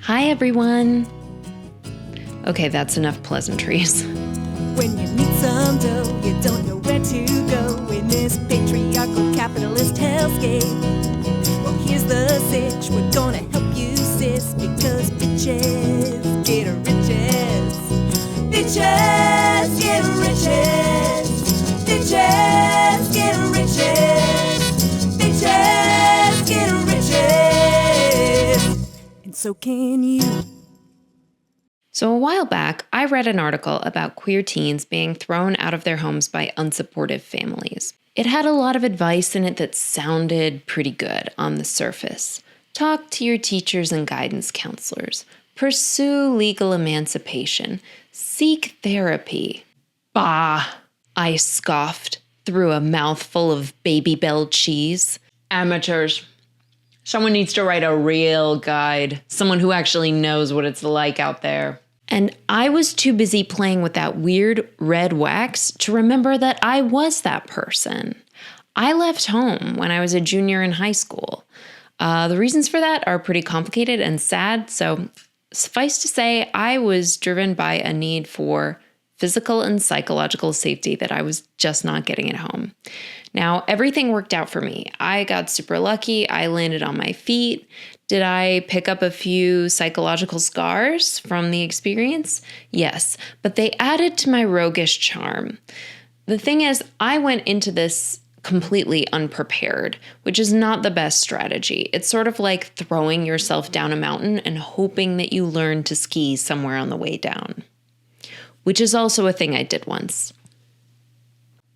Hi, everyone. Okay, that's enough pleasantries. When you need some dough, you don't know where to go in this patriarchal capitalist hellscape. Well, here's the sitch, we're gonna help you, sis, because bitches get riches. Bitches get riches. Bitches get riches. Bitches get riches. And so can you. So a while back, I read an article about queer teens being thrown out of their homes by unsupportive families. It had a lot of advice in it that sounded pretty good on the surface. Talk to your teachers and guidance counselors. Pursue legal emancipation. Seek therapy. Bah, I scoffed through a mouthful of Baby Bell cheese. Amateurs. Someone needs to write a real guide. Someone who actually knows what it's like out there. And I was too busy playing with that weird red wax to remember that I was that person. I left home when I was a junior in high school. The reasons for that are pretty complicated and sad, so suffice to say, I was driven by a need for physical and psychological safety that I was just not getting at home. Now, everything worked out for me. I got super lucky. I landed on my feet. Did I pick up a few psychological scars from the experience? Yes, but they added to my roguish charm. The thing is, I went into this completely unprepared, which is not the best strategy. It's sort of like throwing yourself down a mountain and hoping that you learn to ski somewhere on the way down, which is also a thing I did once.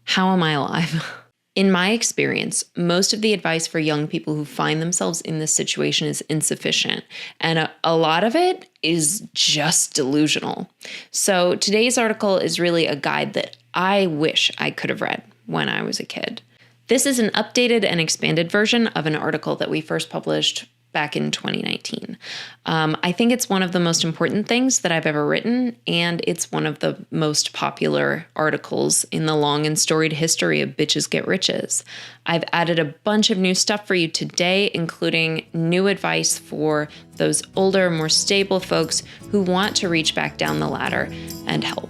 How am I alive? In my experience, most of the advice for young people who find themselves in this situation is insufficient, and a lot of it is just delusional. So today's article is really a guide that I wish I could have read when I was a kid. This is an updated and expanded version of an article that we first published back in 2019. I think it's one of the most important things that I've ever written, and it's one of the most popular articles in the long and storied history of Bitches Get Riches. I've added a bunch of new stuff for you today, including new advice for those older, more stable folks who want to reach back down the ladder and help.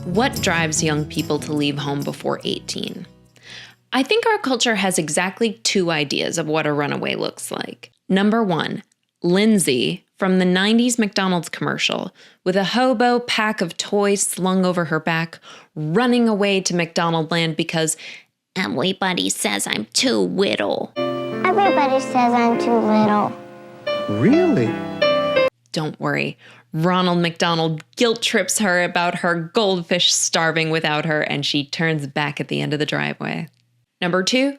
What drives young people to leave home before 18? I think our culture has exactly two ideas of what a runaway looks like. Number one, Lindsay from the 90s McDonald's commercial, with a hobo pack of toys slung over her back, running away to McDonald Land because everybody says I'm too little. Everybody says I'm too little. Really? Don't worry. Ronald McDonald guilt trips her about her goldfish starving without her, and she turns back at the end of the driveway. Number two,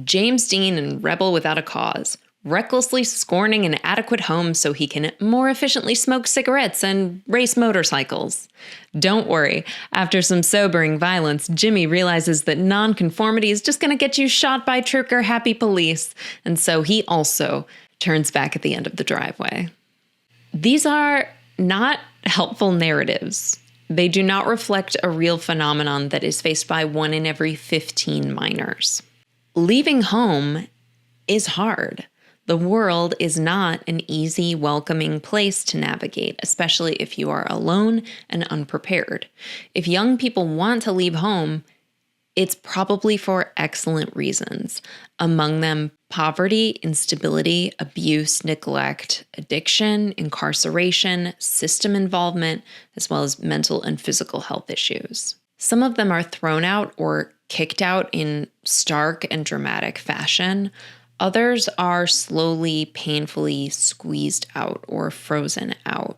James Dean in Rebel Without a Cause, recklessly scorning an adequate home so he can more efficiently smoke cigarettes and race motorcycles. Don't worry, after some sobering violence, Jimmy realizes that nonconformity is just going to get you shot by trigger-happy police, and so he also turns back at the end of the driveway. These are not helpful narratives. They do not reflect a real phenomenon that is faced by 1 in every 15 minors. Leaving home is hard. The world is not an easy, welcoming place to navigate, especially if you are alone and unprepared. If young people want to leave home, it's probably for excellent reasons. Among them, poverty, instability, abuse, neglect, addiction, incarceration, system involvement, as well as mental and physical health issues. Some of them are thrown out or kicked out in stark and dramatic fashion. Others are slowly, painfully squeezed out or frozen out.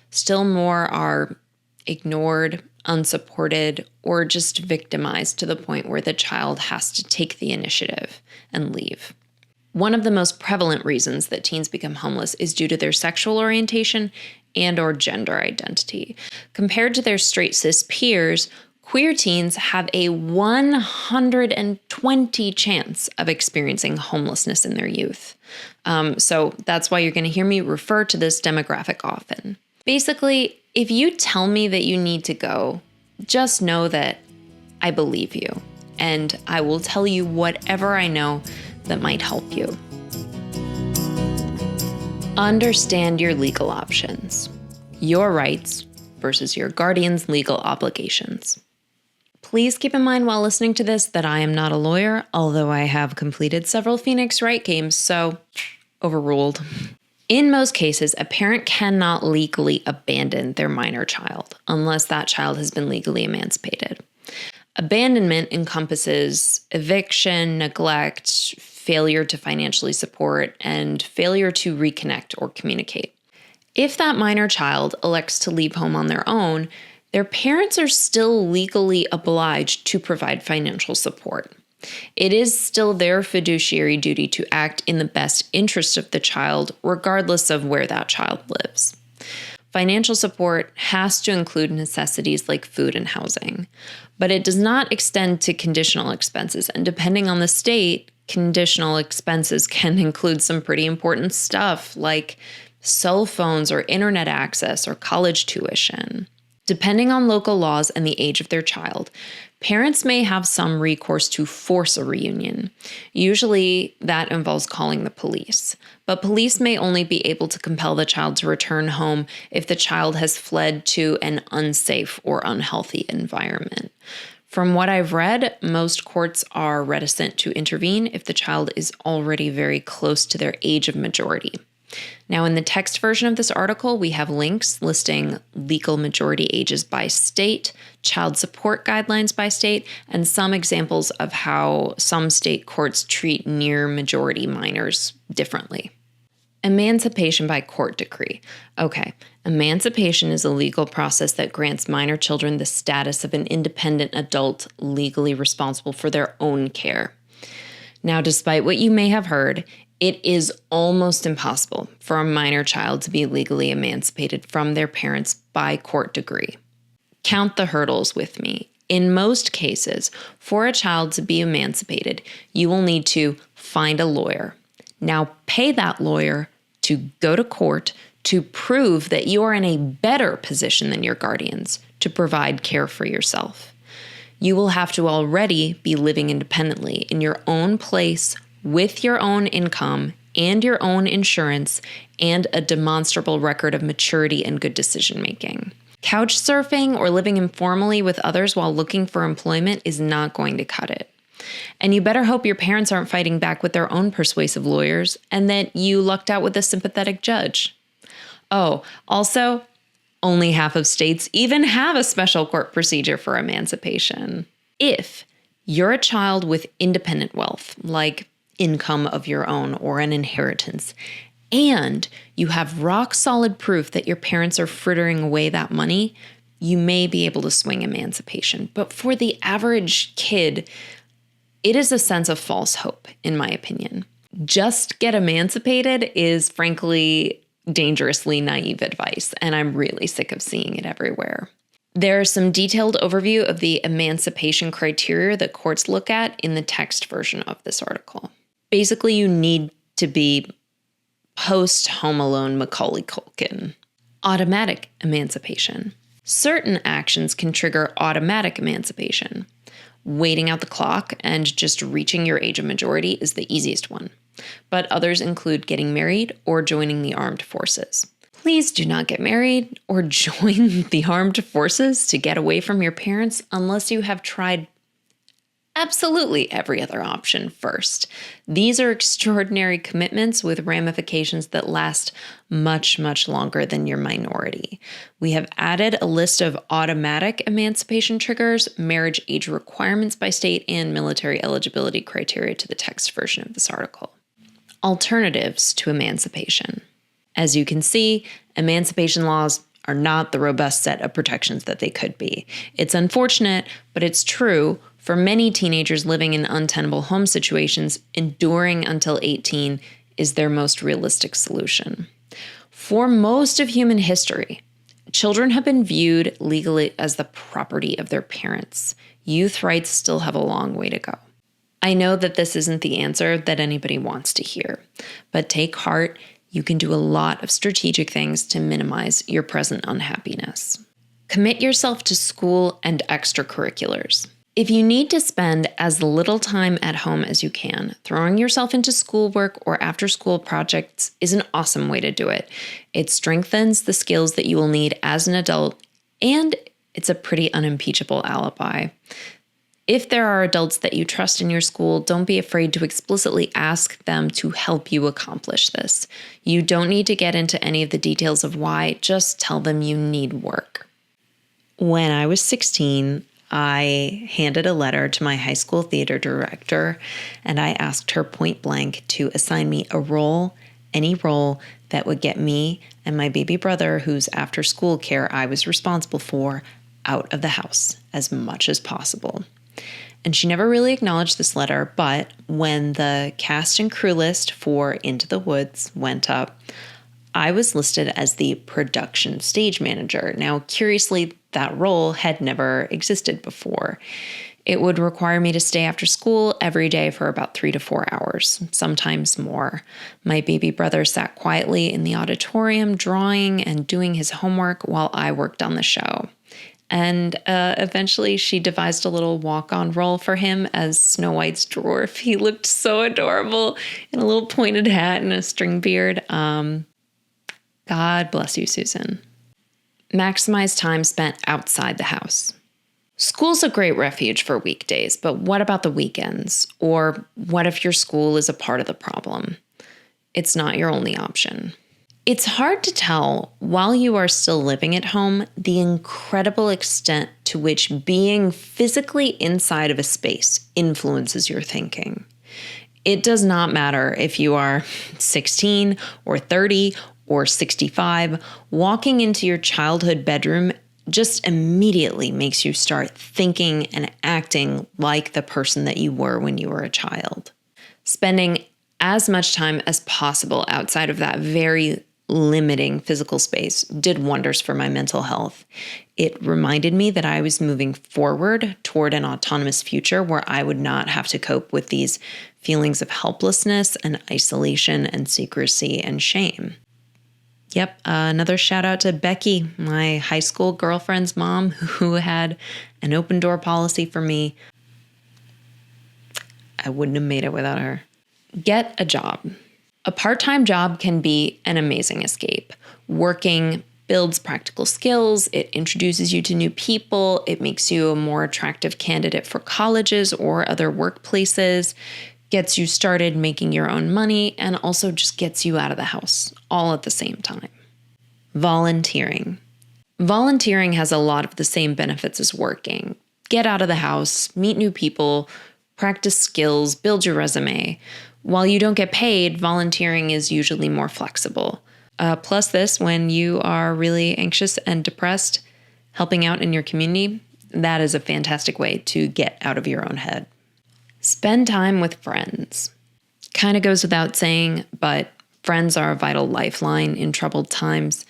Still more are ignored, unsupported, or just victimized to the point where the child has to take the initiative and leave. One of the most prevalent reasons that teens become homeless is due to their sexual orientation and or gender identity. Compared to their straight cis peers, queer teens have a 120 chance of experiencing homelessness in their youth. So that's why you're going to hear me refer to this demographic often. Basically, if you tell me that you need to go, just know that I believe you, and I will tell you whatever I know that might help you. Understand your legal options, your rights versus your guardian's legal obligations. Please keep in mind while listening to this that I am not a lawyer, although I have completed several Phoenix Wright games, so overruled. In most cases, a parent cannot legally abandon their minor child unless that child has been legally emancipated. Abandonment encompasses eviction, neglect, failure to financially support, and failure to reconnect or communicate. If that minor child elects to leave home on their own, their parents are still legally obliged to provide financial support. It is still their fiduciary duty to act in the best interest of the child, regardless of where that child lives. Financial support has to include necessities like food and housing, but it does not extend to conditional expenses. And depending on the state, conditional expenses can include some pretty important stuff like cell phones or internet access or college tuition. Depending on local laws and the age of their child, parents may have some recourse to force a reunion. Usually that involves calling the police, but police may only be able to compel the child to return home if the child has fled to an unsafe or unhealthy environment. From what I've read, most courts are reticent to intervene if the child is already very close to their age of majority. Now, in the text version of this article, we have links listing legal majority ages by state, child support guidelines by state, and some examples of how some state courts treat near majority minors differently. Emancipation by court decree. Okay, emancipation is a legal process that grants minor children the status of an independent adult legally responsible for their own care. Now, despite what you may have heard, it is almost impossible for a minor child to be legally emancipated from their parents by court decree. Count the hurdles with me. In most cases, for a child to be emancipated, you will need to find a lawyer. Now, pay that lawyer to go to court to prove that you are in a better position than your guardians to provide care for yourself. You will have to already be living independently in your own place with your own income and your own insurance and a demonstrable record of maturity and good decision making. Couch surfing or living informally with others while looking for employment is not going to cut it. And you better hope your parents aren't fighting back with their own persuasive lawyers and that you lucked out with a sympathetic judge. Oh, also, only half of states even have a special court procedure for emancipation. If you're a child with independent wealth, like income of your own or an inheritance, and you have rock solid proof that your parents are frittering away that money, you may be able to swing emancipation. But for the average kid, it is a sense of false hope, in my opinion. Just get emancipated is frankly dangerously naive advice, and I'm really sick of seeing it everywhere. There's some detailed overview of the emancipation criteria that courts look at in the text version of this article. Basically, you need to be post-Home Alone Macaulay Culkin. Automatic emancipation. Certain actions can trigger automatic emancipation. Waiting out the clock and just reaching your age of majority is the easiest one. But others include getting married or joining the armed forces. Please do not get married or join the armed forces to get away from your parents unless you have tried absolutely every other option first. These are extraordinary commitments with ramifications that last much, much longer than your minority. We have added a list of automatic emancipation triggers, marriage age requirements by state, and military eligibility criteria to the text version of this article. Alternatives to emancipation. As you can see, emancipation laws are not the robust set of protections that they could be. It's unfortunate, but it's true. For many teenagers living in untenable home situations, enduring until 18 is their most realistic solution. For most of human history, children have been viewed legally as the property of their parents. Youth rights still have a long way to go. I know that this isn't the answer that anybody wants to hear, but take heart. You can do a lot of strategic things to minimize your present unhappiness. Commit yourself to school and extracurriculars. If you need to spend as little time at home as you can, throwing yourself into schoolwork or after school projects is an awesome way to do it. It strengthens the skills that you will need as an adult, and it's a pretty unimpeachable alibi. If there are adults that you trust in your school, don't be afraid to explicitly ask them to help you accomplish this. You don't need to get into any of the details of why, just tell them you need work. When I was 16, I handed a letter to my high school theater director, and I asked her point blank to assign me a role, any role that would get me and my baby brother, whose after school care I was responsible for, out of the house as much as possible. And she never really acknowledged this letter, but when the cast and crew list for Into the Woods went up, I was listed as the production stage manager. Now, curiously, that role had never existed before. It would require me to stay after school every day for about 3 to 4 hours, sometimes more. My baby brother sat quietly in the auditorium, drawing and doing his homework while I worked on the show. And eventually she devised a little walk-on role for him as Snow White's dwarf. He looked so adorable in a little pointed hat and a string beard. God bless you, Susan. Maximize time spent outside the house. School's a great refuge for weekdays, but what about the weekends? Or what if your school is a part of the problem? It's not your only option. It's hard to tell, while you are still living at home, the incredible extent to which being physically inside of a space influences your thinking. It does not matter if you are 16 or 30 or 65, walking into your childhood bedroom just immediately makes you start thinking and acting like the person that you were when you were a child. Spending as much time as possible outside of that very limiting physical space did wonders for my mental health. It reminded me that I was moving forward toward an autonomous future where I would not have to cope with these feelings of helplessness and isolation and secrecy and shame. Yep, another shout out to Becky, my high school girlfriend's mom, who had an open door policy for me. I wouldn't have made it without her. Get a job. A part-time job can be an amazing escape. Working builds practical skills, it introduces you to new people, it makes you a more attractive candidate for colleges or other workplaces, gets you started making your own money, and also just gets you out of the house, all at the same time. Volunteering. Volunteering has a lot of the same benefits as working. Get out of the house, meet new people, practice skills, build your resume. While you don't get paid, volunteering is usually more flexible. Plus this, when you are really anxious and depressed, helping out in your community, that is a fantastic way to get out of your own head. Spend time with friends. Kind of goes without saying, but friends are a vital lifeline in troubled times.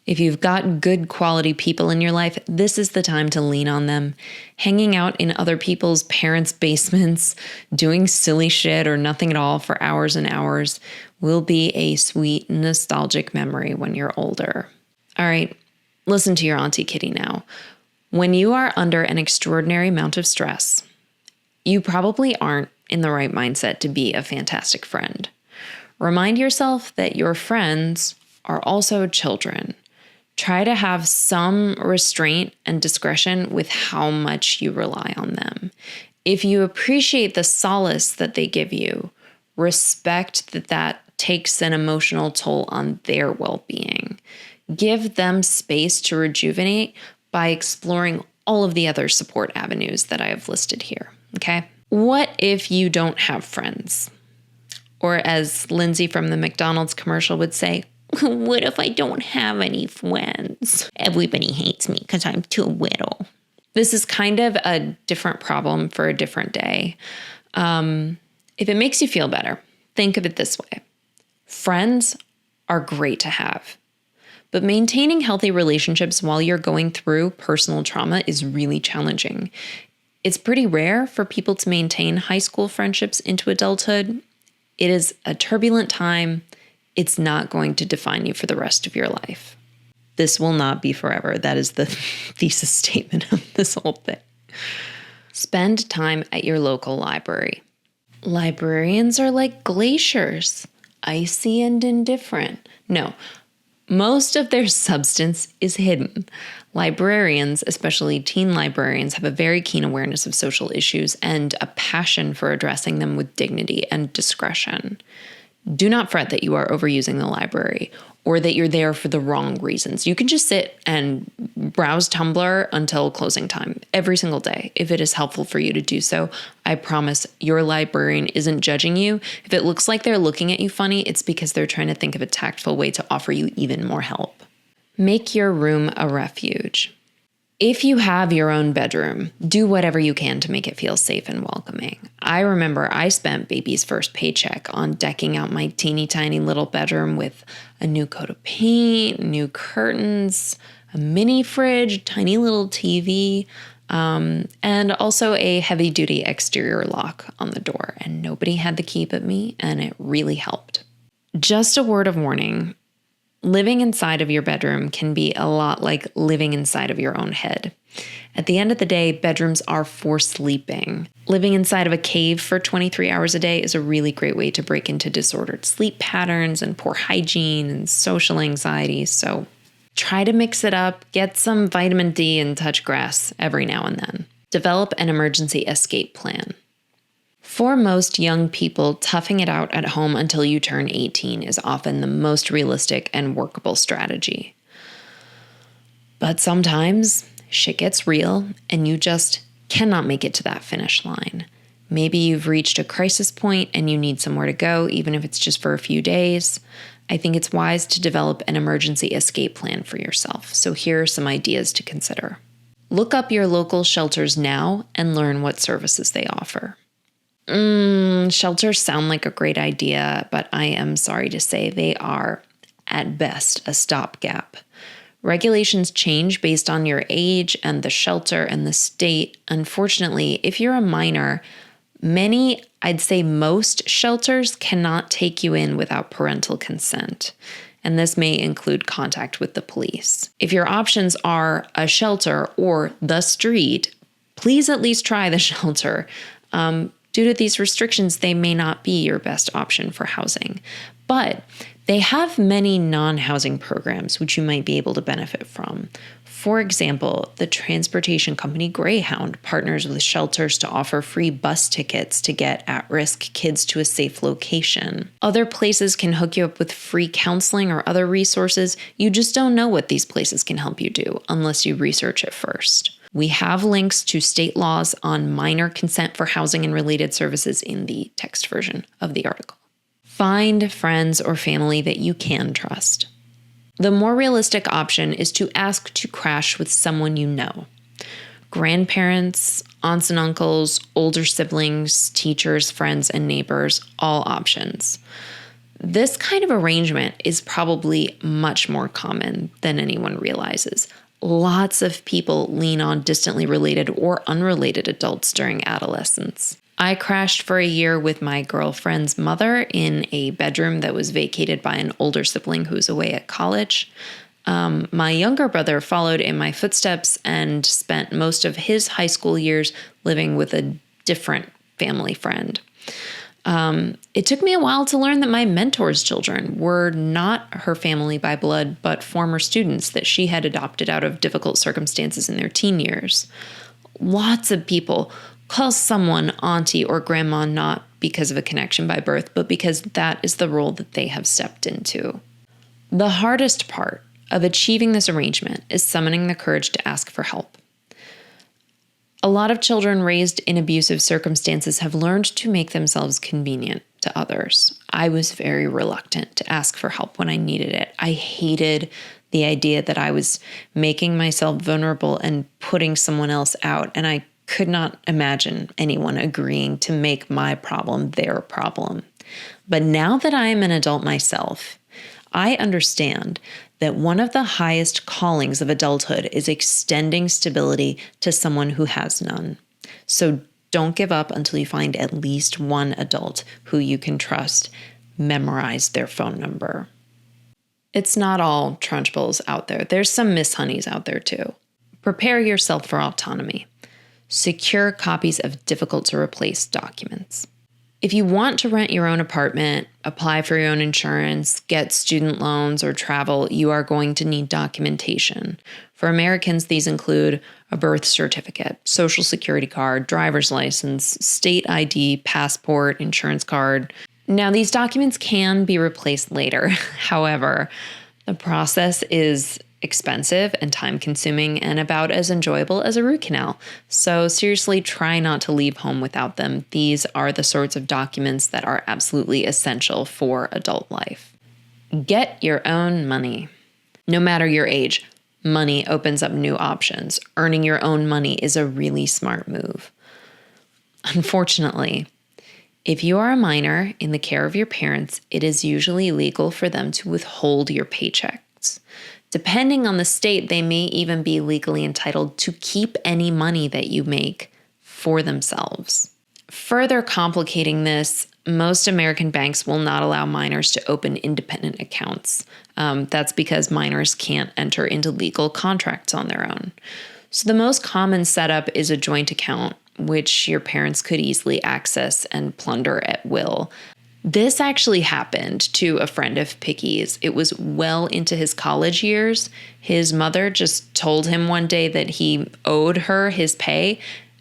If you've got good quality people in your life, this is the time to lean on them. Hanging out in other people's parents' basements, doing silly shit or nothing at all for hours and hours will be a sweet, nostalgic memory when you're older. All right, listen to your Auntie Kitty now. When you are under an extraordinary amount of stress, you probably aren't in the right mindset to be a fantastic friend. Remind yourself that your friends are also children. Try to have some restraint and discretion with how much you rely on them. If you appreciate the solace that they give you, respect that that takes an emotional toll on their well-being. Give them space to rejuvenate by exploring all of the other support avenues that I have listed here, okay? What if you don't have friends? Or as Lindsay from the McDonald's commercial would say, what if I don't have any friends? Everybody hates me because I'm too little. This is kind of a different problem for a different day. If it makes you feel better, think of it this way. Friends are great to have, but maintaining healthy relationships while you're going through personal trauma is really challenging. It's pretty rare for people to maintain high school friendships into adulthood. It is a turbulent time. It's not going to define you for the rest of your life. This will not be forever. That is the thesis statement of this whole thing. Spend time at your local library. Librarians are like glaciers, icy and indifferent. No, most of their substance is hidden. Librarians, especially teen librarians, have a very keen awareness of social issues and a passion for addressing them with dignity and discretion. Do not fret that you are overusing the library or that you're there for the wrong reasons. You can just sit and browse Tumblr until closing time every single day. If it is helpful for you to do so, I promise your librarian isn't judging you. If it looks like they're looking at you funny, it's because they're trying to think of a tactful way to offer you even more help. Make your room a refuge. If you have your own bedroom, do whatever you can to make it feel safe and welcoming. I remember I spent baby's first paycheck on decking out my teeny tiny little bedroom with a new coat of paint, new curtains, a mini fridge, tiny little TV, and also a heavy duty exterior lock on the door. And nobody had the key but me, and it really helped. Just a word of warning. Living inside of your bedroom can be a lot like living inside of your own head. At the end of the day, bedrooms are for sleeping. Living inside of a cave for 23 hours a day is a really great way to break into disordered sleep patterns and poor hygiene and social anxiety. So try to mix it up, get some vitamin D and touch grass every now and then. Develop an emergency escape plan. For most young people, toughing it out at home until you turn 18 is often the most realistic and workable strategy. But sometimes shit gets real and you just cannot make it to that finish line. Maybe you've reached a crisis point and you need somewhere to go, even if it's just for a few days. I think it's wise to develop an emergency escape plan for yourself. So here are some ideas to consider. Look up your local shelters now and learn what services they offer. Shelters sound like a great idea, but I am sorry to say they are, at best, a stopgap. Regulations change based on your age and the shelter and the state. Unfortunately, if you're a minor, I'd say most shelters cannot take you in without parental consent. And this may include contact with the police. If your options are a shelter or the street, please at least try the shelter. Due to these restrictions, they may not be your best option for housing, but they have many non-housing programs which you might be able to benefit from. For example, the transportation company Greyhound partners with shelters to offer free bus tickets to get at-risk kids to a safe location. Other places can hook you up with free counseling or other resources. You just don't know what these places can help you do unless you research it first. We have links to state laws on minor consent for housing and related services in the text version of the article. Find friends or family that you can trust. The more realistic option is to ask to crash with someone you know. Grandparents, aunts and uncles, older siblings, teachers, friends, and neighbors, all options. This kind of arrangement is probably much more common than anyone realizes. Lots of people lean on distantly related or unrelated adults during adolescence. I crashed for a year with my girlfriend's mother in a bedroom that was vacated by an older sibling who was away at college. My younger brother followed in my footsteps and spent most of his high school years living with a different family friend. It took me a while to learn that my mentor's children were not her family by blood, but former students that she had adopted out of difficult circumstances in their teen years. Lots of people call someone auntie or grandma not because of a connection by birth, but because that is the role that they have stepped into. The hardest part of achieving this arrangement is summoning the courage to ask for help. A lot of children raised in abusive circumstances have learned to make themselves convenient to others. I was very reluctant to ask for help when I needed it. I hated the idea that I was making myself vulnerable and putting someone else out, and I could not imagine anyone agreeing to make my problem their problem. But now that I am an adult myself, I understand that one of the highest callings of adulthood is extending stability to someone who has none. So don't give up until you find at least one adult who you can trust. Memorize their phone number. It's not all Trunchbulls out there. There's some Miss Honeys out there too. Prepare yourself for autonomy. secure copies of difficult to replace documents. If you want to rent your own apartment, apply for your own insurance, get student loans, or travel, you are going to need documentation. For Americans, these include a birth certificate, social security card, driver's license, state ID, passport, insurance card. Now, these documents can be replaced later. However, the process is expensive and time-consuming and about as enjoyable as a root canal. So seriously, try not to leave home without them. These are the sorts of documents that are absolutely essential for adult life. Get your own money. No matter your age, money opens up new options. Earning your own money is a really smart move. Unfortunately, if you are a minor in the care of your parents, it is usually illegal for them to withhold your paychecks. Depending on the state, they may even be legally entitled to keep any money that you make for themselves. Further complicating this, most American banks will not allow minors to open independent accounts. That's because minors can't enter into legal contracts on their own. So the most common setup is a joint account, which your parents could easily access and plunder at will. This actually happened to a friend of Picky's. It was well into his college years. His mother just told him one day that he owed her his pay,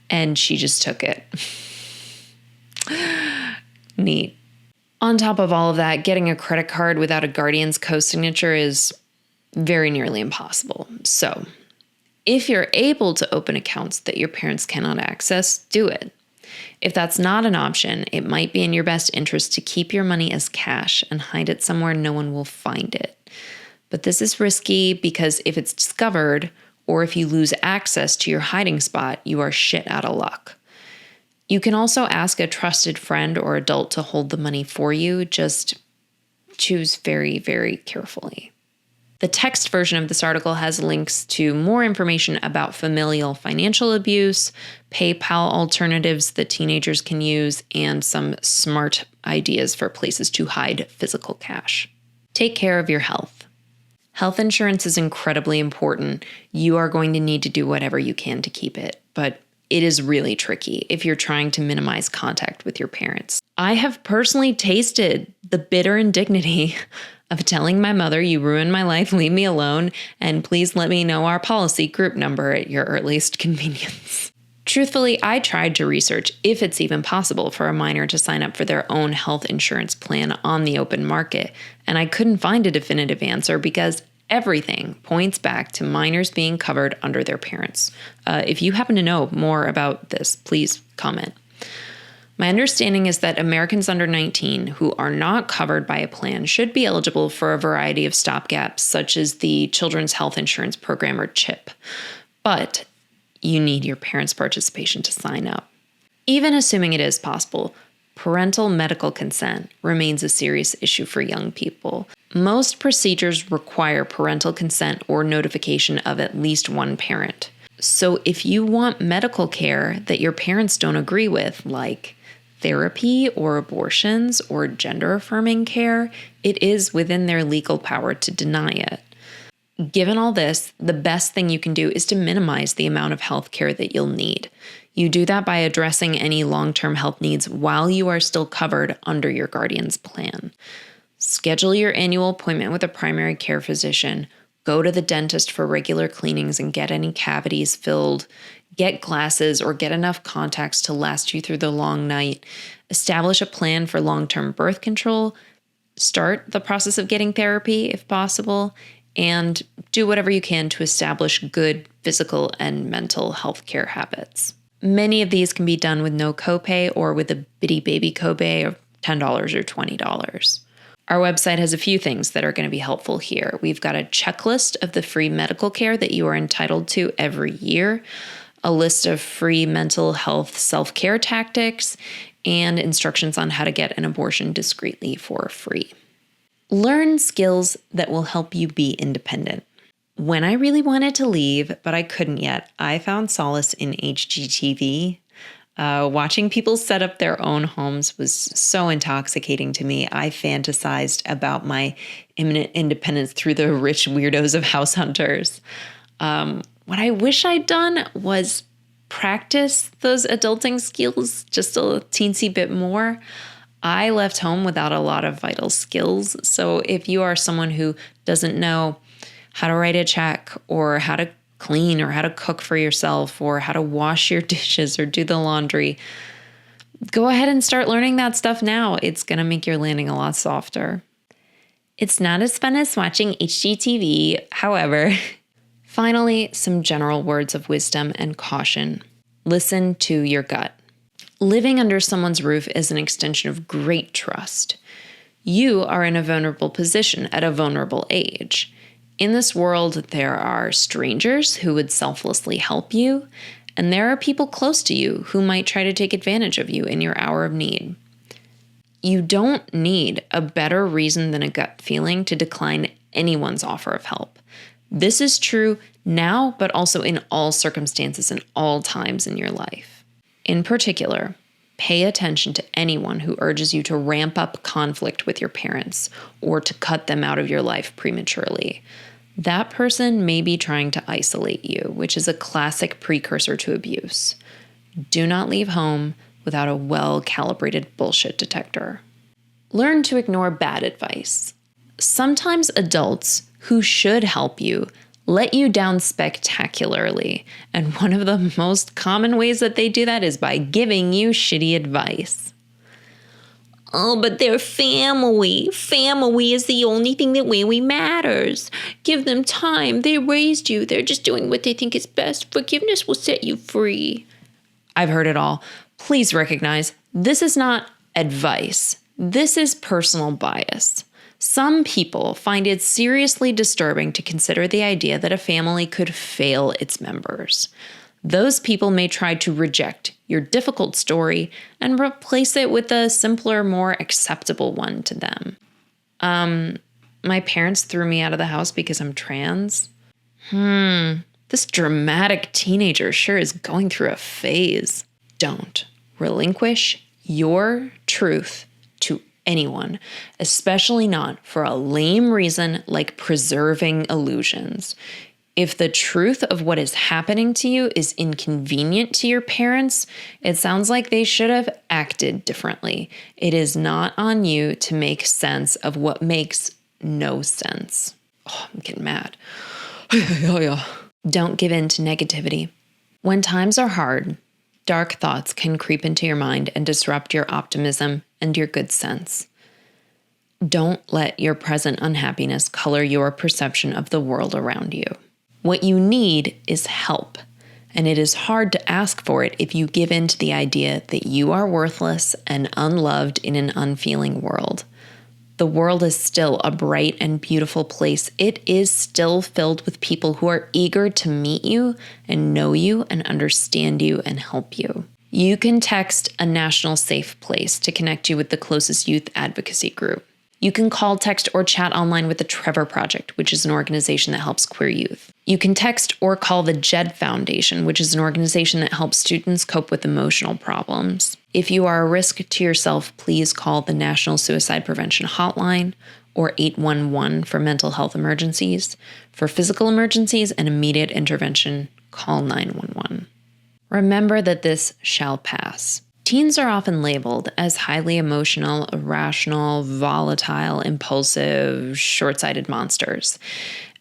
and she just took it. Neat. On top of all of that, getting a credit card without a guardian's co-signature is very nearly impossible. So, if you're able to open accounts that your parents cannot access, do it. If that's not an option, it might be in your best interest to keep your money as cash and hide it somewhere no one will find it. But this is risky because if it's discovered, or if you lose access to your hiding spot, you are shit out of luck. You can also ask a trusted friend or adult to hold the money for you. Just choose very, very carefully. The text version of this article has links to more information about familial financial abuse, PayPal alternatives that teenagers can use, and some smart ideas for places to hide physical cash. Take care of your health. Health insurance is incredibly important. You are going to need to do whatever you can to keep it, but it is really tricky if you're trying to minimize contact with your parents. I have personally tasted the bitter indignity of telling my mother, "You ruined my life, leave me alone, and please let me know our policy group number at your earliest convenience." Truthfully, I tried to research if it's even possible for a minor to sign up for their own health insurance plan on the open market, and I couldn't find a definitive answer because everything points back to minors being covered under their parents. If you happen to know more about this, please comment. My understanding is that Americans under 19 who are not covered by a plan should be eligible for a variety of stopgaps, such as the Children's Health Insurance Program, or CHIP. But you need your parents' participation to sign up. Even assuming it is possible, parental medical consent remains a serious issue for young people. Most procedures require parental consent or notification of at least one parent. So if you want medical care that your parents don't agree with, like therapy or abortions or gender-affirming care, it is within their legal power to deny it. Given all this, the best thing you can do is to minimize the amount of health care that you'll need. You do that by addressing any long-term health needs while you are still covered under your guardian's plan. Schedule your annual appointment with a primary care physician. Go to the dentist for regular cleanings and get any cavities filled. Get glasses or get enough contacts to last you through the long night. Establish a plan for long-term birth control. Start the process of getting therapy if possible. And do whatever you can to establish good physical and mental health care habits. Many of these can be done with no copay or with a bitty baby copay of $10 or $20. Our website has a few things that are going to be helpful here. We've got a checklist of the free medical care that you are entitled to every year, a list of free mental health self-care tactics, and instructions on how to get an abortion discreetly for free. Learn skills that will help you be independent. When I really wanted to leave, but I couldn't yet, I found solace in HGTV. Watching people set up their own homes was so intoxicating to me. I fantasized about my imminent independence through the rich weirdos of house hunters. What I wish I'd done was practice those adulting skills just a teensy bit more. I left home without a lot of vital skills. So if you are someone who doesn't know how to write a check or how to clean or how to cook for yourself or how to wash your dishes or do the laundry, go ahead and start learning that stuff now. It's going to make your landing a lot softer. It's not as fun as watching HGTV, however. Finally, some general words of wisdom and caution. Listen to your gut. Living under someone's roof is an extension of great trust. You are in a vulnerable position at a vulnerable age. In this world, there are strangers who would selflessly help you, and there are people close to you who might try to take advantage of you in your hour of need. You don't need a better reason than a gut feeling to decline anyone's offer of help. This is true now, but also in all circumstances and all times in your life. In particular, pay attention to anyone who urges you to ramp up conflict with your parents or to cut them out of your life prematurely. That person may be trying to isolate you, which is a classic precursor to abuse. Do not leave home without a well-calibrated bullshit detector. Learn to ignore bad advice. Sometimes adults who should help you let you down spectacularly, and one of the most common ways that they do that is by giving you shitty advice. Oh, but they're family. Family is the only thing that really matters. Give them time. They raised you. They're just doing what they think is best. Forgiveness will set you free. I've heard it all. Please recognize this is not advice. This is personal bias. Some people find it seriously disturbing to consider the idea that a family could fail its members. Those people may try to reject your difficult story and replace it with a simpler, more acceptable one to them. My parents threw me out of the house because I'm trans. This dramatic teenager sure is going through a phase. Don't relinquish your truth to anyone, especially not for a lame reason like preserving illusions. If the truth of what is happening to you is inconvenient to your parents, it sounds like they should have acted differently. It is not on you to make sense of what makes no sense. Oh, I'm getting mad. Don't give in to negativity. When times are hard, dark thoughts can creep into your mind and disrupt your optimism and your good sense. Don't let your present unhappiness color your perception of the world around you. What you need is help, and it is hard to ask for it if you give in to the idea that you are worthless and unloved in an unfeeling world. The world is still a bright and beautiful place. It is still filled with people who are eager to meet you and know you and understand you and help you. You can text a national safe place to connect you with the closest youth advocacy group. You can call, text, or chat online with the Trevor Project, which is an organization that helps queer youth. You can text or call the JED Foundation, which is an organization that helps students cope with emotional problems. If you are a risk to yourself, please call the National Suicide Prevention Hotline or 811 for mental health emergencies. For physical emergencies and immediate intervention, call 911. Remember that this shall pass. Teens are often labeled as highly emotional, irrational, volatile, impulsive, short-sighted monsters.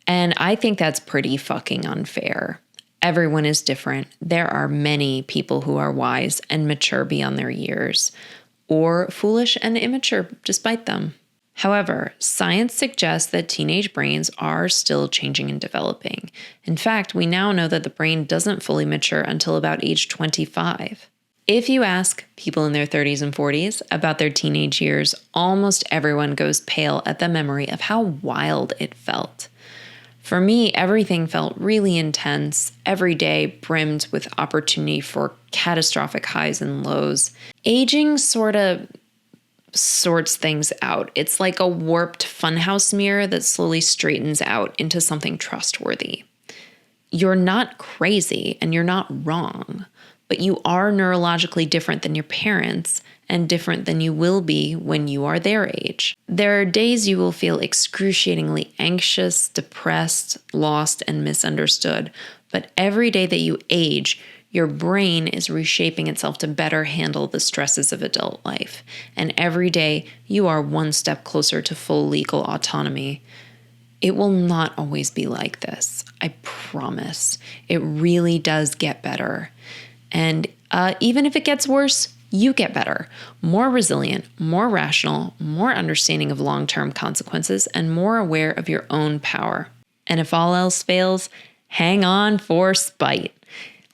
And I think that's pretty fucking unfair. Everyone is different. There are many people who are wise and mature beyond their years, or foolish and immature despite them. However, science suggests that teenage brains are still changing and developing. In fact, we now know that the brain doesn't fully mature until about age 25. If you ask people in their 30s and 40s about their teenage years, almost everyone goes pale at the memory of how wild it felt. For me, everything felt really intense. Every day brimmed with opportunity for catastrophic highs and lows. Aging sort of sorts things out. It's like a warped funhouse mirror that slowly straightens out into something trustworthy. You're not crazy and you're not wrong, but you are neurologically different than your parents and different than you will be when you are their age. There are days you will feel excruciatingly anxious, depressed, lost, and misunderstood, but every day that you age, Your brain is reshaping itself to better handle the stresses of adult life. And every day, you are one step closer to full legal autonomy. It will not always be like this. I promise. It really does get better. And even if it gets worse, you get better, more resilient, more rational, more understanding of long-term consequences, and more aware of your own power. And if all else fails, hang on for spite.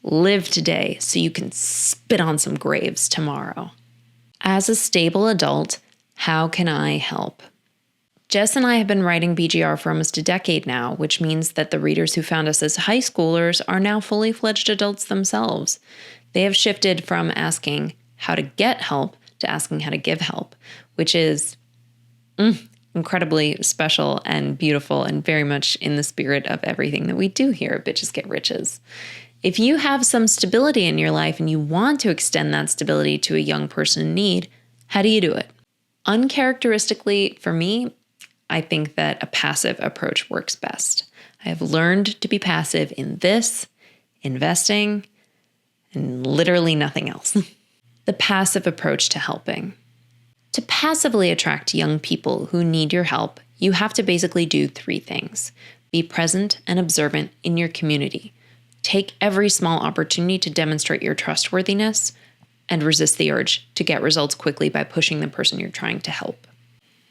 Live today so you can spit on some graves tomorrow. As a stable adult, how can I help? Jess and I have been writing BGR for almost a decade now, which means that the readers who found us as high schoolers are now fully fledged adults themselves. They have shifted from asking how to get help to asking how to give help, which is incredibly special and beautiful and very much in the spirit of everything that we do here at Bitches Get Riches. If you have some stability in your life and you want to extend that stability to a young person in need, how do you do it? Uncharacteristically, for me, I think that a passive approach works best. I have learned to be passive in this, investing, and literally nothing else. The passive approach to helping. To passively attract young people who need your help, you have to basically do 3 things. Be present and observant in your community. Take every small opportunity to demonstrate your trustworthiness, and resist the urge to get results quickly by pushing the person you're trying to help.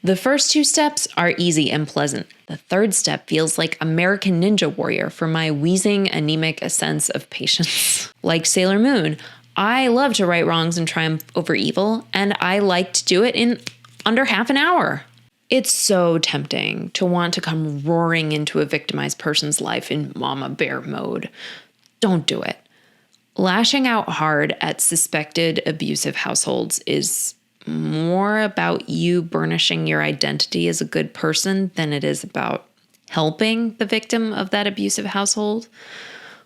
The first 2 steps are easy and pleasant. The 3rd step feels like American Ninja Warrior for my wheezing, anemic sense of patience. Like Sailor Moon, I love to right wrongs and triumph over evil, and I like to do it in under half an hour. It's so tempting to want to come roaring into a victimized person's life in mama bear mode. Don't do it. Lashing out hard at suspected abusive households is more about you burnishing your identity as a good person than it is about helping the victim of that abusive household.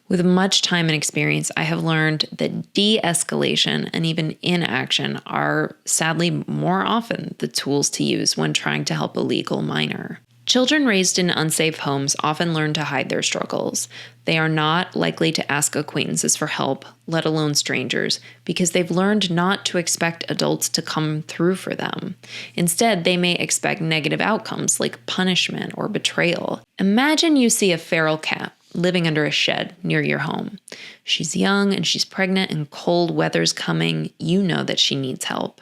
With much time and experience, I have learned that de-escalation and even inaction are sadly more often the tools to use when trying to help a legal minor. Children raised in unsafe homes often learn to hide their struggles. They are not likely to ask acquaintances for help, let alone strangers, because they've learned not to expect adults to come through for them. Instead, they may expect negative outcomes like punishment or betrayal. Imagine you see a feral cat living under a shed near your home. She's young and she's pregnant and cold weather's coming. You know that she needs help.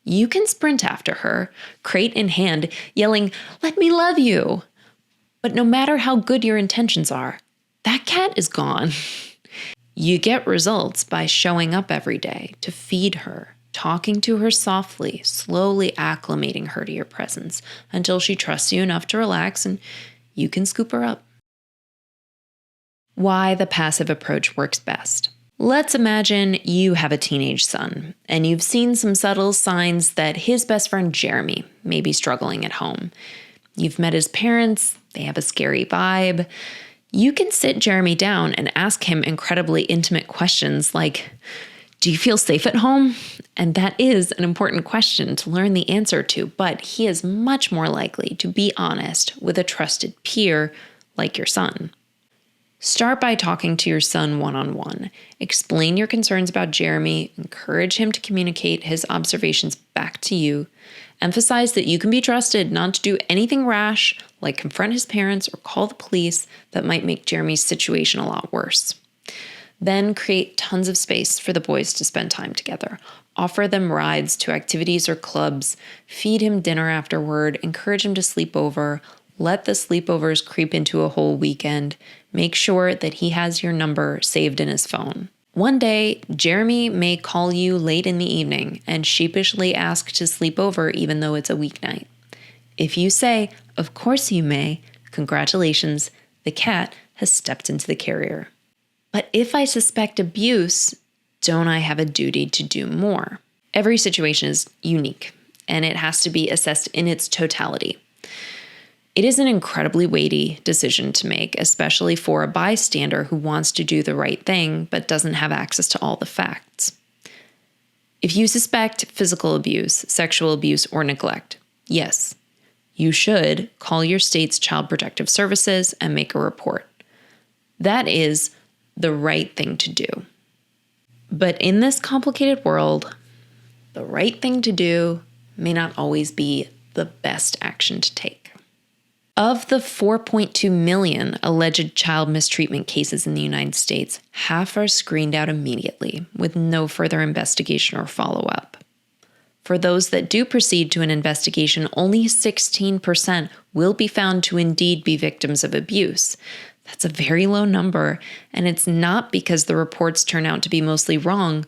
You can sprint after her, crate in hand, yelling, "Let me love you." But no matter how good your intentions are, that cat is gone. You get results by showing up every day to feed her, talking to her softly, slowly acclimating her to your presence until she trusts you enough to relax and you can scoop her up. Why the passive approach works best. Let's imagine you have a teenage son, and you've seen some subtle signs that his best friend Jeremy may be struggling at home. You've met his parents, they have a scary vibe. You can sit Jeremy down and ask him incredibly intimate questions like, "Do you feel safe at home?" And that is an important question to learn the answer to, but he is much more likely to be honest with a trusted peer like your son. Start by talking to your son one-on-one. Explain your concerns about Jeremy, encourage him to communicate his observations back to you. Emphasize that you can be trusted not to do anything rash, like confront his parents or call the police that might make Jeremy's situation a lot worse. Then create tons of space for the boys to spend time together. Offer them rides to activities or clubs, feed him dinner afterward, encourage him to sleep over. Let the sleepovers creep into a whole weekend. Make sure that he has your number saved in his phone. One day, Jeremy may call you late in the evening and sheepishly ask to sleep over even though it's a weeknight. If you say, "Of course you may," congratulations, the cat has stepped into the carrier. But if I suspect abuse, don't I have a duty to do more? Every situation is unique, and it has to be assessed in its totality. It is an incredibly weighty decision to make, especially for a bystander who wants to do the right thing but doesn't have access to all the facts. If you suspect physical abuse, sexual abuse, or neglect, yes, you should call your state's Child Protective Services and make a report. That is the right thing to do. But in this complicated world, the right thing to do may not always be the best action to take. Of the 4.2 million alleged child mistreatment cases in the United States, half are screened out immediately with no further investigation or follow-up. For those that do proceed to an investigation, only 16% will be found to indeed be victims of abuse. That's a very low number, and it's not because the reports turn out to be mostly wrong,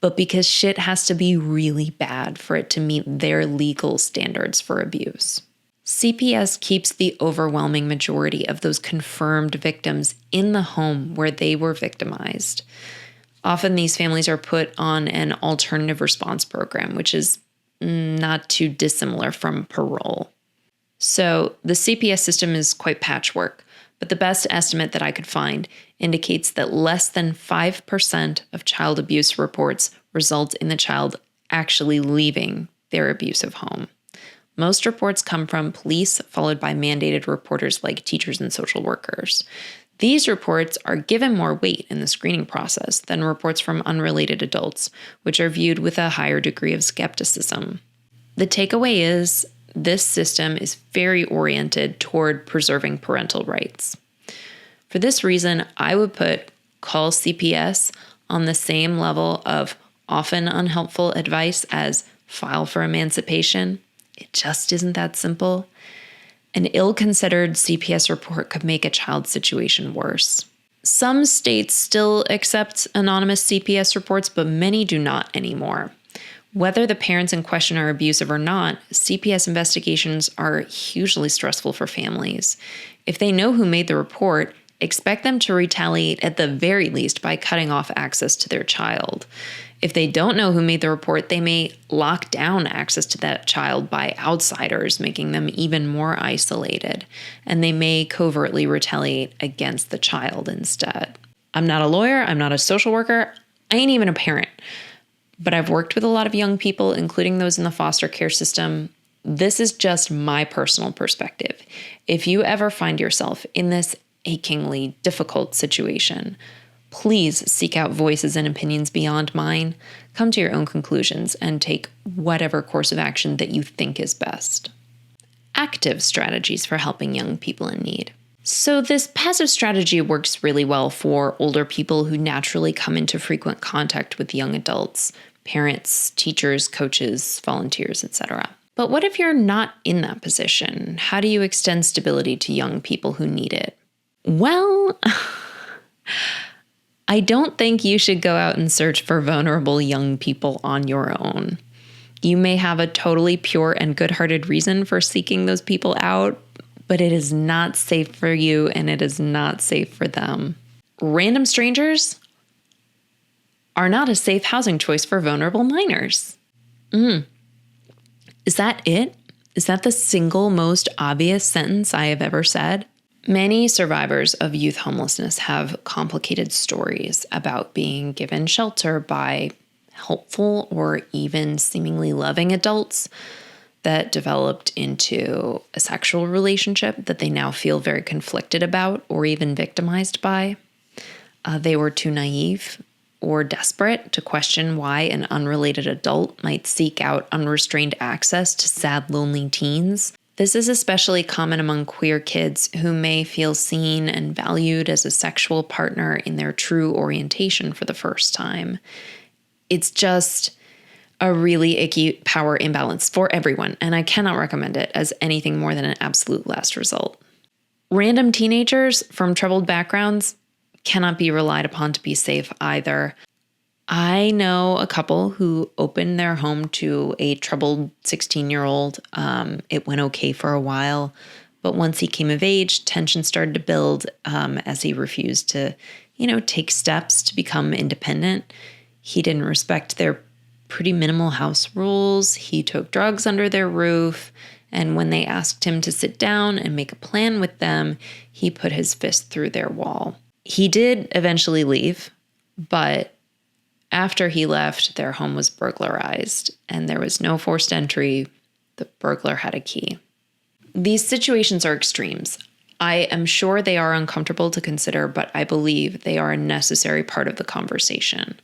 but because shit has to be really bad for it to meet their legal standards for abuse. CPS keeps the overwhelming majority of those confirmed victims in the home where they were victimized. Often these families are put on an alternative response program, which is not too dissimilar from parole. So the CPS system is quite patchwork, but the best estimate that I could find indicates that less than 5% of child abuse reports result in the child actually leaving their abusive home. Most reports come from police, followed by mandated reporters like teachers and social workers. These reports are given more weight in the screening process than reports from unrelated adults, which are viewed with a higher degree of skepticism. The takeaway is this system is very oriented toward preserving parental rights. For this reason, I would put call CPS on the same level of often unhelpful advice as file for emancipation. It just isn't that simple. An ill-considered CPS report could make a child's situation worse. Some states still accept anonymous CPS reports, but many do not anymore. Whether the parents in question are abusive or not, CPS investigations are hugely stressful for families. If they know who made the report, expect them to retaliate at the very least by cutting off access to their child. If they don't know who made the report, they may lock down access to that child by outsiders, making them even more isolated, and they may covertly retaliate against the child instead. I'm not a lawyer, I'm not a social worker, I ain't even a parent, but I've worked with a lot of young people, including those in the foster care system. This is just my personal perspective. If you ever find yourself in this achingly difficult situation, please seek out voices and opinions beyond mine, come to your own conclusions, and take whatever course of action that you think is best. Active strategies for helping young people in need. So this passive strategy works really well for older people who naturally come into frequent contact with young adults, parents, teachers, coaches, volunteers, etc. But what if you're not in that position? How do you extend stability to young people who need it? Well, I don't think you should go out and search for vulnerable young people on your own. You may have a totally pure and good-hearted reason for seeking those people out, but it is not safe for you and it is not safe for them. Random strangers are not a safe housing choice for vulnerable minors. Is that it? Is that the single most obvious sentence I have ever said? Many survivors of youth homelessness have complicated stories about being given shelter by helpful or even seemingly loving adults that developed into a sexual relationship that they now feel very conflicted about or even victimized by. They were too naive or desperate to question why an unrelated adult might seek out unrestrained access to sad, lonely teens. This is especially common among queer kids who may feel seen and valued as a sexual partner in their true orientation for the first time. It's just a really icky power imbalance for everyone, and I cannot recommend it as anything more than an absolute last result. Random teenagers from troubled backgrounds cannot be relied upon to be safe either. I know a couple who opened their home to a troubled 16-year-old. It went okay for a while, but once he came of age, tension started to build as he refused to, take steps to become independent. He didn't respect their pretty minimal house rules. He took drugs under their roof. And when they asked him to sit down and make a plan with them, he put his fist through their wall. He did eventually leave, but after he left, their home was burglarized and there was no forced entry. The burglar had a key. These situations are extremes. I am sure they are uncomfortable to consider, but I believe they are a necessary part of the conversation.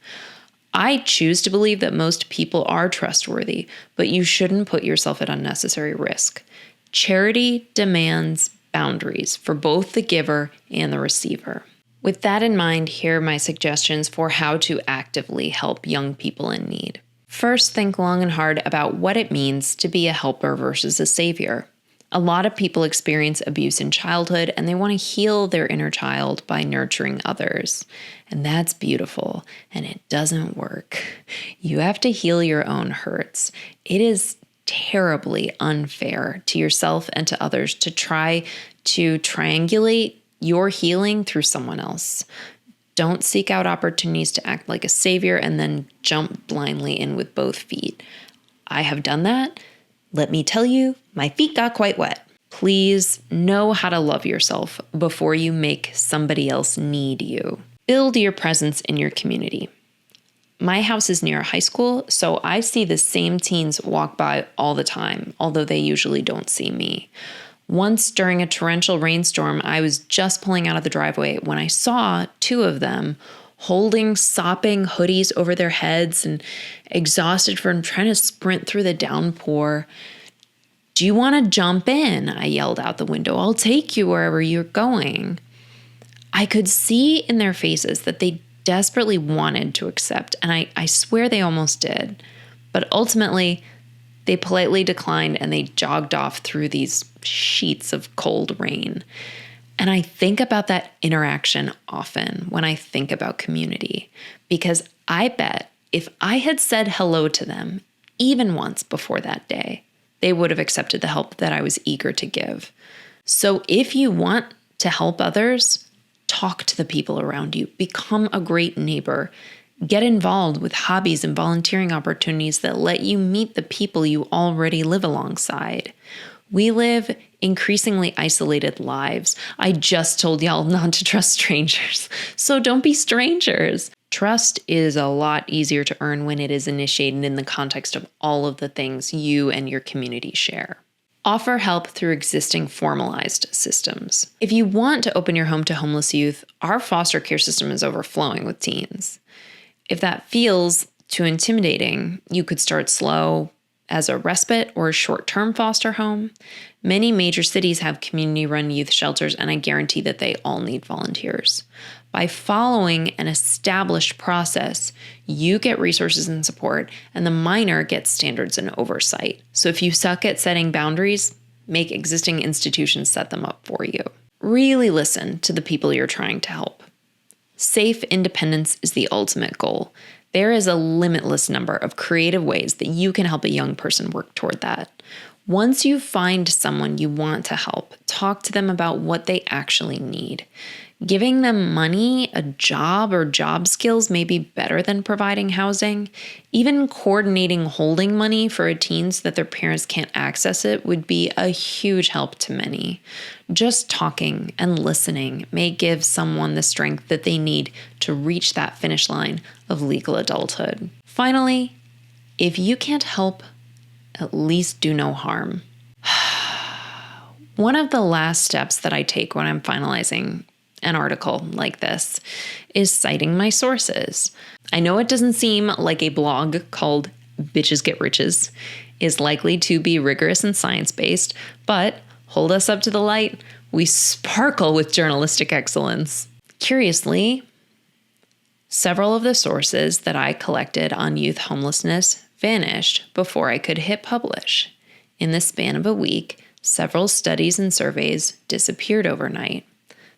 I choose to believe that most people are trustworthy, but you shouldn't put yourself at unnecessary risk. Charity demands boundaries for both the giver and the receiver. With that in mind, here are my suggestions for how to actively help young people in need. First, think long and hard about what it means to be a helper versus a savior. A lot of people experience abuse in childhood and they want to heal their inner child by nurturing others. And that's beautiful, and it doesn't work. You have to heal your own hurts. It is terribly unfair to yourself and to others to try to triangulate your healing through someone else. Don't seek out opportunities to act like a savior and then jump blindly in with both feet. I have done that. Let me tell you, my feet got quite wet. Please know how to love yourself before you make somebody else need you. Build your presence in your community. My house is near a high school, so I see the same teens walk by all the time, although they usually don't see me. Once during a torrential rainstorm, I was just pulling out of the driveway when I saw two of them holding sopping hoodies over their heads and exhausted from trying to sprint through the downpour. "Do you want to jump in?" I yelled out the window. "I'll take you wherever you're going." I could see in their faces that they desperately wanted to accept, and I swear they almost did. But ultimately, they politely declined and they jogged off through these sheets of cold rain. And I think about that interaction often when I think about community, because I bet if I had said hello to them even once before that day, they would have accepted the help that I was eager to give. So if you want to help others, talk to the people around you, become a great neighbor, get involved with hobbies and volunteering opportunities that let you meet the people you already live alongside. We live increasingly isolated lives. I just told y'all not to trust strangers, so don't be strangers. Trust is a lot easier to earn when it is initiated in the context of all of the things you and your community share. Offer help through existing formalized systems. If you want to open your home to homeless youth, our foster care system is overflowing with teens. If that feels too intimidating, you could start slow as a respite or a short-term foster home. Many major cities have community-run youth shelters, and I guarantee that they all need volunteers. By following an established process, you get resources and support, and the minor gets standards and oversight. So if you suck at setting boundaries, make existing institutions set them up for you. Really listen to the people you're trying to help. Safe independence is the ultimate goal. There is a limitless number of creative ways that you can help a young person work toward that. Once you find someone you want to help, talk to them about what they actually need. Giving them money, a job, or job skills may be better than providing housing. Even coordinating holding money for a teen so that their parents can't access it would be a huge help to many. Just talking and listening may give someone the strength that they need to reach that finish line of legal adulthood. Finally, if you can't help, at least do no harm. One of the last steps that I take when I'm finalizing an article like this is citing my sources. I know it doesn't seem like a blog called Bitches Get Riches is likely to be rigorous and science-based, but hold us up to the light. We sparkle with journalistic excellence. Curiously, several of the sources that I collected on youth homelessness vanished before I could hit publish. In the span of a week, several studies and surveys disappeared overnight.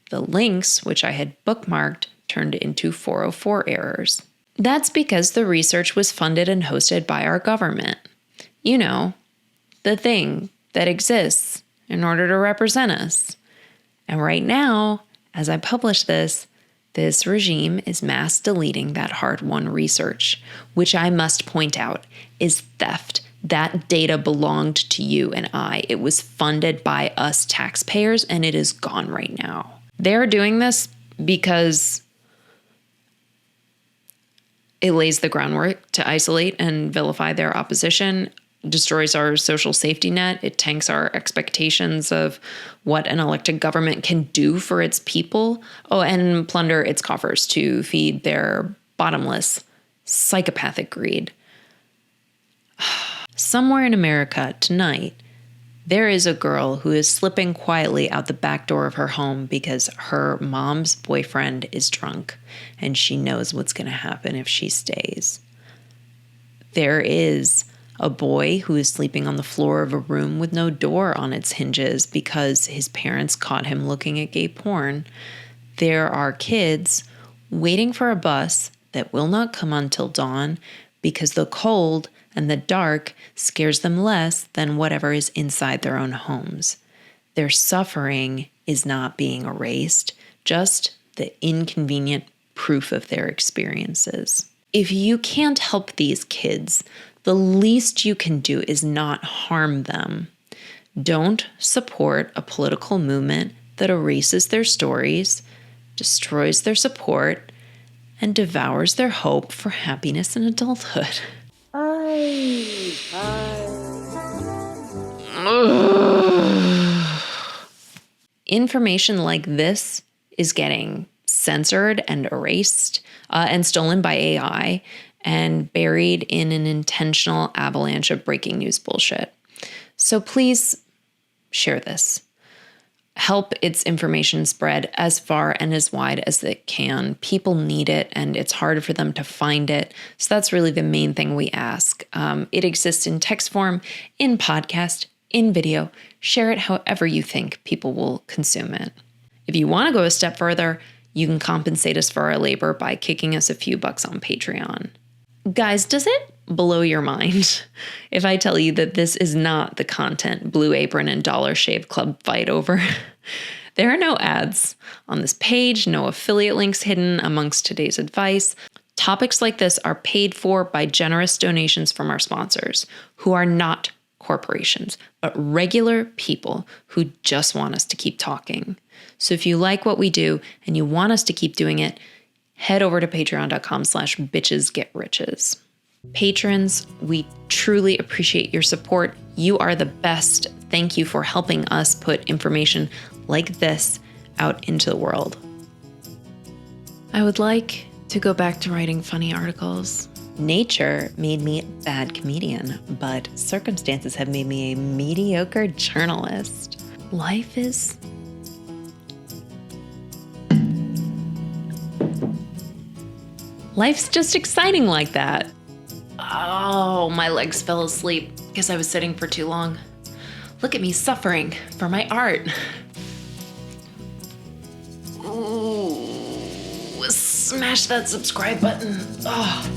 The links, which I had bookmarked, turned into 404 errors. That's because the research was funded and hosted by our government. You know, the thing that exists in order to represent us. And right now, as I publish this regime is mass deleting that hard-won research, which I must point out is theft. That data belonged to you and I. It was funded by us taxpayers, and it is gone right now. They're doing this because it lays the groundwork to isolate and vilify their opposition. destroys our social safety net. It tanks our expectations of what an elected government can do for its people. Oh, and plunder its coffers to feed their bottomless, psychopathic greed. Somewhere in America tonight, there is a girl who is slipping quietly out the back door of her home because her mom's boyfriend is drunk and she knows what's going to happen if she stays. There is a boy who is sleeping on the floor of a room with no door on its hinges because his parents caught him looking at gay porn. There are kids waiting for a bus that will not come until dawn because the cold and the dark scares them less than whatever is inside their own homes. Their suffering is not being erased, just the inconvenient proof of their experiences. If you can't help these kids, the least you can do is not harm them. Don't support a political movement that erases their stories, destroys their support, and devours their hope for happiness in adulthood. Information like this is getting censored and erased and stolen by AI and buried in an intentional avalanche of breaking news bullshit. So please share this. Help its information spread as far and as wide as it can. People need it, and it's hard for them to find it. So that's really the main thing we ask. It exists in text form, in podcast, in video. Share it however you think people will consume it. If you want to go a step further, you can compensate us for our labor by kicking us a few bucks on Patreon. Guys, does it blow your mind if I tell you that this is not the content Blue Apron and Dollar Shave Club fight over? There are no ads on this page, no affiliate links hidden amongst today's advice. Topics like this are paid for by generous donations from our sponsors, who are not corporations, but regular people who just want us to keep talking. So if you like what we do and you want us to keep doing it, head over to patreon.com/bitchesgetriches. Patrons, we truly appreciate your support. You are the best. Thank you for helping us put information like this out into the world. I would like to go back to writing funny articles. Nature made me a bad comedian, but circumstances have made me a mediocre journalist. Life's just exciting like that. Oh, my legs fell asleep because I was sitting for too long. Look at me suffering for my art. Ooh, smash that subscribe button. Oh.